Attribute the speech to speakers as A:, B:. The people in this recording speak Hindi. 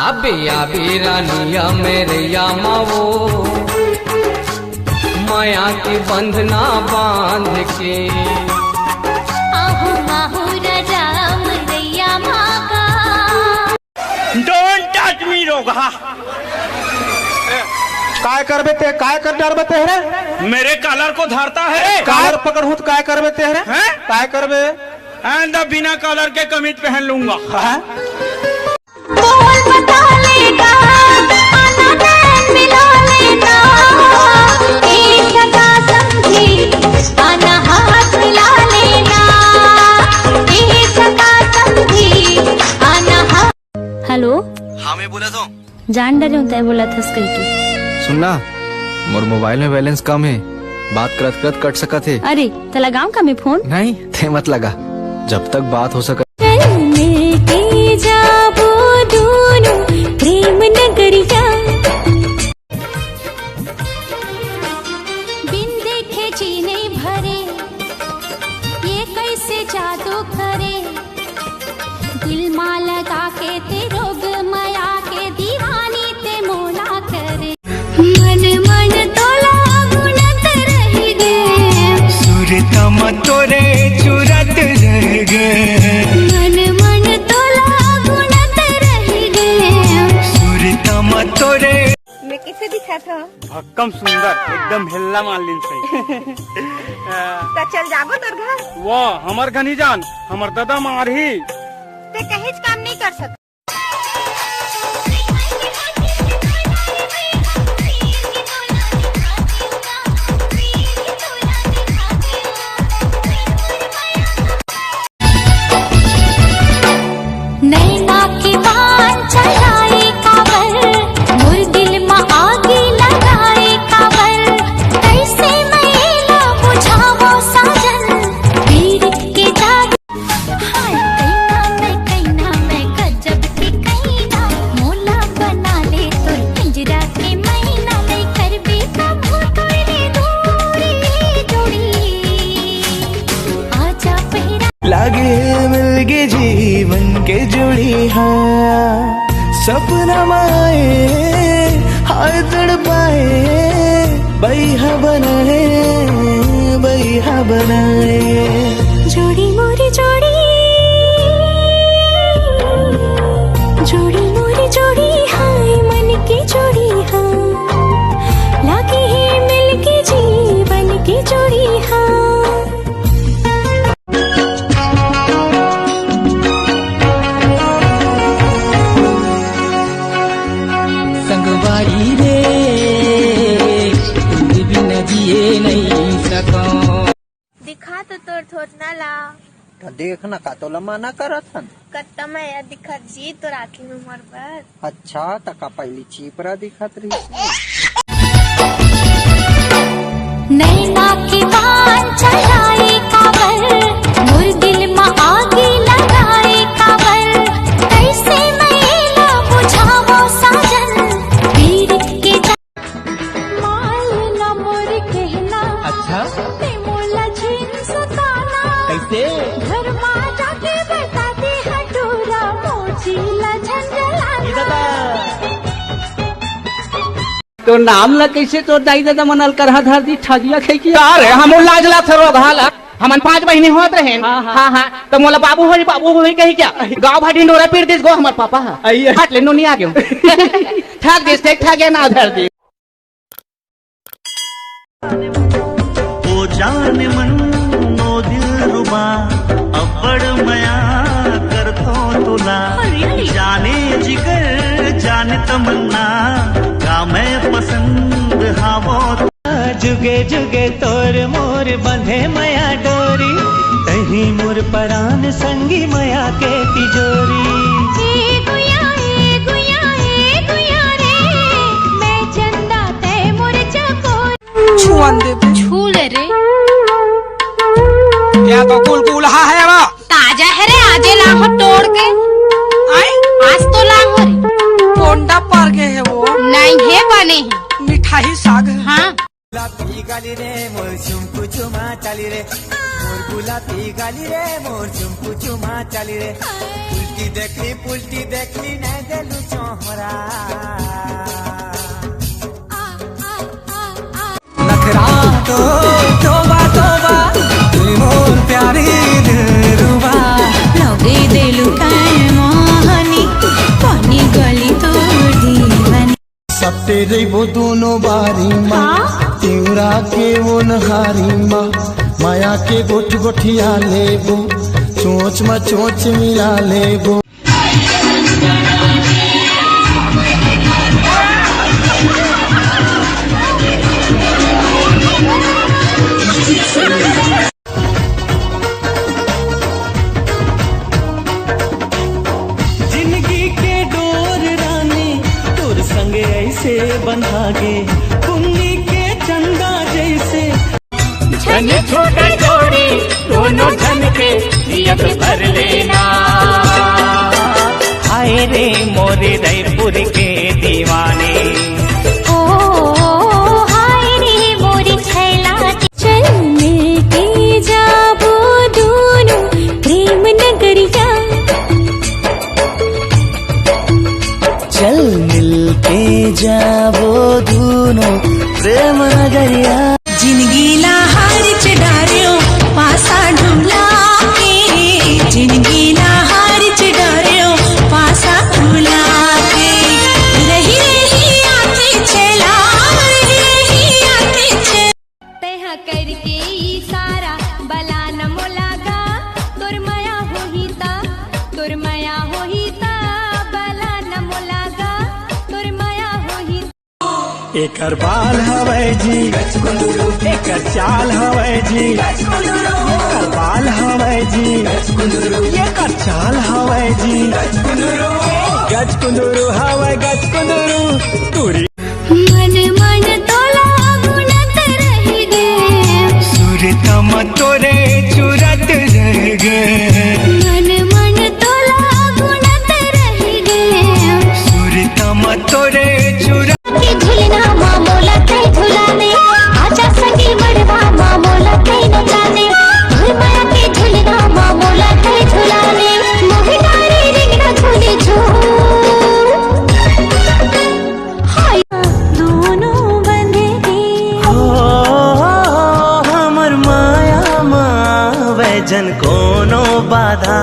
A: अबे अबे रानिया मेरे या मावो माया की बंधना बांध के
B: आहू आहू राजा मरैया मागा।
C: डोंट टच मी रोगा।
D: काय करबे ते, काय कर डरबे ते रे?
C: मेरे कॉलर को धरता है।
D: कॉलर पकड़ हूँ तो काय करबे ते रे?
C: हैं?
D: काय करबे?
C: एंड बिना कॉलर के कमीज पहन लूंगा।
B: बोल बता लेगा आना दैन मिला लेना एक सगा समझी आना हाथ मिला लेना एक सगा समझी आना हाथ। हेलो
E: हाँ मैं बोला था।
B: जान डरे होता है बोला था कहीं की।
E: सुनना मोर मोबाइल में बैलेंस कम है, बात करत करत कट सका थे।
B: अरे तला गाँव का में फोन
E: नहीं थे मत लगा, जब तक बात हो सका।
B: जाबो दोनों प्रेम नगरिया बिन देखे जीने भरे ये कैसे जादू करे दिल मां लगा के ते रोग माया के दीवानी ते मोला करे मन मन तोला गुणत रह गए
C: सूरतम तोरे चुरत रह गए
B: मन मन तोला गुणत रह गए
C: सूरतम तोरे।
F: मैं किसे दिखा था?
C: भक्कम सुंदर एकदम हेल्ला मालिन से।
F: तो चल जाबो तोर घर।
C: वो हमर घनी जान हमर दादा मारही
F: ते कहीं काम नहीं कर सकता।
B: नैना की बान चढ़ाए काबर मोर दिल में आगे लगाए काबर कैसे मैला बुझावो साजन पीरित के दाग। हाय कैना मैं गजब की कैना मोला बना ले तो पिंजरा के मैना ले कर भी कबू तोरे दूरी जोड़ी आजा पहरा
G: लागे मिल के जीवन के जुड़ी हाँ सपना माए हाय तड़पाए बैहा बनाए बैहा बनाए
B: जोड़ी मोरी जोड़ी जोड़ी मोरी जोड़ी हाय मन की जोड़ी हाँ लागे है मिल के जीवन की जोड़ी हाँ।
A: संगवारी रे तुम बिन जिए नहीं सको।
F: दिखा तो तोर थोट ना ला।
D: तो देखना का तो लमाना करत हन।
F: कत्ता मैं या दिखा जी तो राखी में मर पर।
D: अच्छा तका पहली चीपरा दिखत रही।
B: नैना की बान चढ़ाए काबर मोर दिल में आगे लगाए काबर कैसे मैला बुझावो साजन पीरित के माल ना मोर कहना।
E: अच्छा
B: ते मोला झीन सताना
E: कैसे?
B: घर मां जाके बता दे हटूरा मोचीला झंझलाना।
A: तो नाम ला कैसे तो दाई दादा मनल कर धर दी ठगिया खे की।
H: अरे हम लाजला थरो घाला हमन 5 महीने होत रहे। हाँ हाँ तो मोला बाबू हो कही क्या गाँव भाटी डोरा पीर देस गो हमार पापा हट ले नो नहीं आ गयो ठाक देस ठाक गया ना धर दे।
G: ओ जाने मन नो दिल रुबा अब्बड़ मया कर दो तुला जाने जिगर जाने तमन्ना का मैं पसंद हाँ वो जुगे जुगे तोर मोर बंधे मया डोरी तही मोर परान संगी मया के तिजोरी।
B: ए गुया रे मैं चंदा ते मोर चकोर
F: छुअन दे
B: छूल रे
H: क्या तो कुलकुलहा है वो
F: ताजा है रे आजे लाहो तोड़ के। आज तो लाहो रे कोंडा पर गए है वो नहीं है बने ही मिठाई साग। हाँ
G: गुलाबी गाली रे मोर चुमकू चुमा चाली रे मोर गुलाबी गाली रे मोर चुमकू चुमा चाली रे पुलटी देखली नहीं देलू चौहरा बाटे रेबो दोनों बारी माँ तिवरा के वो नहारी माँ माया के गोठ गोठिया लेबो चोच में चोच मिला लेबो
I: जिंदगी के डोर रानी तोर संगे ऐसे बंधागे कुंडी के चंदा जैसे
B: झन छोटा जोड़ी दोनों झन के नियत भर लेना।
I: हाय रे मोरे रायपुर के दीवाने
B: ओ हाय रे मोरी छैला चल मिलके जाबो दोनों प्रेम नगरिया।
I: चल मिल के जाबो दोनों प्रेम नगरिया।
F: जिंदगी ला हार चढ़ारियो पासा ढूंढला के जिंदगी ला हार चढ़ारियो पासा ढूंढला के रही रही आके चला रही आके चला
B: तह करके इशारा बला न मोलागा तोर माया होहिता तोर माया होहिता बला न मोलागा तोर माया होहिता।
I: एकर बाल हवै जी एकर चाल हवै जी एकर बाल हवै जी एकर चाल हवै जी गज कुंदरू हवै गज कुंदरू तुरी
B: मन मन तोला गुनत रही गे
I: सुरतम तोरे चुरत रह गे
B: मन मन तोला गुनत रही गे
I: सुरतम तोरे चुरत
B: के झुलना मामोला कई झुलाने आजा सगी मड़वा मामोला कई नचाने भूल माया के झुलना मामोला कई झुलाने मोहनारे रिंगना झूले झूल हाय दोनों बंधे गे
I: हमर माया माँ वैजन कोनो बाधा